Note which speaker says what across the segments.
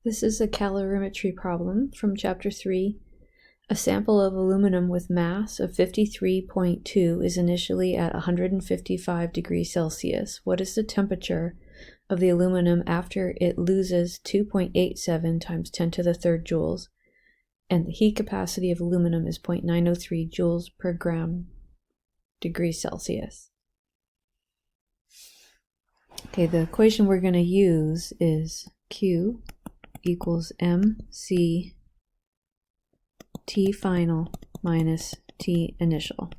Speaker 1: This is a calorimetry problem from Chapter 3. A sample of aluminum with mass of 53.2 is initially at 155 degrees Celsius. What is the temperature of the aluminum after it loses 2.87 times 10 to the third joules? And the heat capacity of aluminum is 0.903 joules per gram degrees Celsius. Okay, the equation we're going to use is Q equals mc T final minus T initial.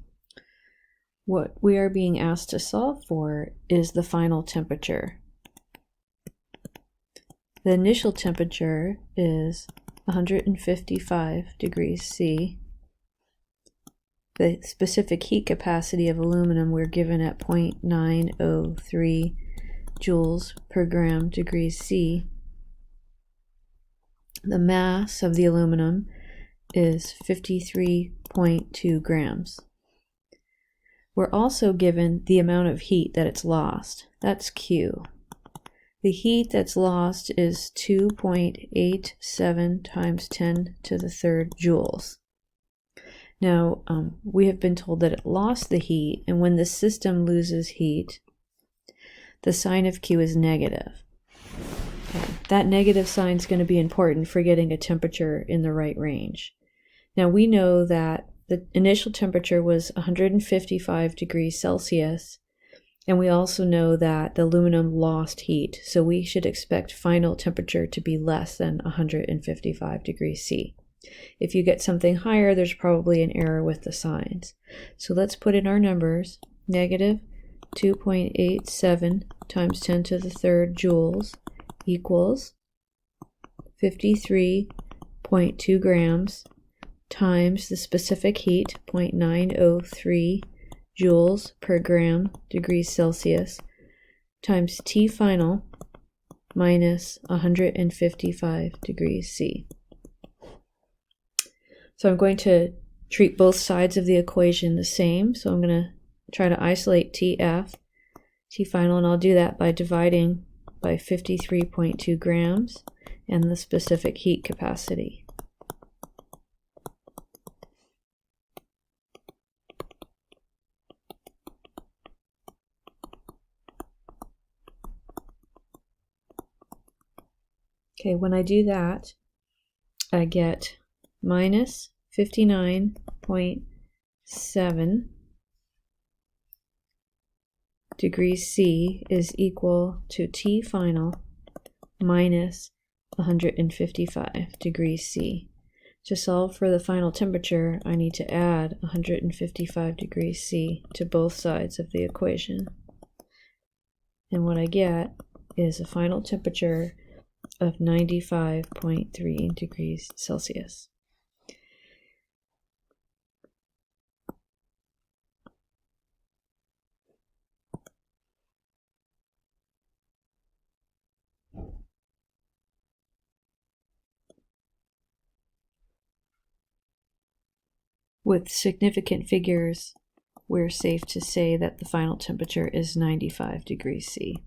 Speaker 1: What we are being asked to solve for is the final temperature. The initial temperature is 155 degrees C. The specific heat capacity of aluminum we're given at 0.903 joules per gram degrees C. The mass of the aluminum is 53.2 grams. We're also given the amount of heat that it's lost. That's Q. The heat that's lost is 2.87 times 10 to the third joules. Now, we have been told that it lost the heat, and when the system loses heat, the sign of Q is negative. That negative sign is going to be important for getting a temperature in the right range. Now we know that the initial temperature was 155 degrees Celsius, and we also know that the aluminum lost heat, so we should expect final temperature to be less than 155 degrees C. If you get something higher, there's probably an error with the signs. So let's put in our numbers. Negative 2.87 times 10 to the third joules equals 53.2 grams times the specific heat, 0.903 joules per gram degrees Celsius, times T final minus 155 degrees C. So I'm going to treat both sides of the equation the same. So I'm going to try to isolate TF, T final, and I'll do that by dividing by 53.2 grams and the specific heat capacity. Okay, when I do that, I get minus 59.7 degrees C is equal to T final minus 155 degrees C. To solve for the final temperature, I need to add 155 degrees C to both sides of the equation. And what I get is a final temperature of 95.3 degrees Celsius. With significant figures, we're safe to say that the final temperature is 95 degrees C.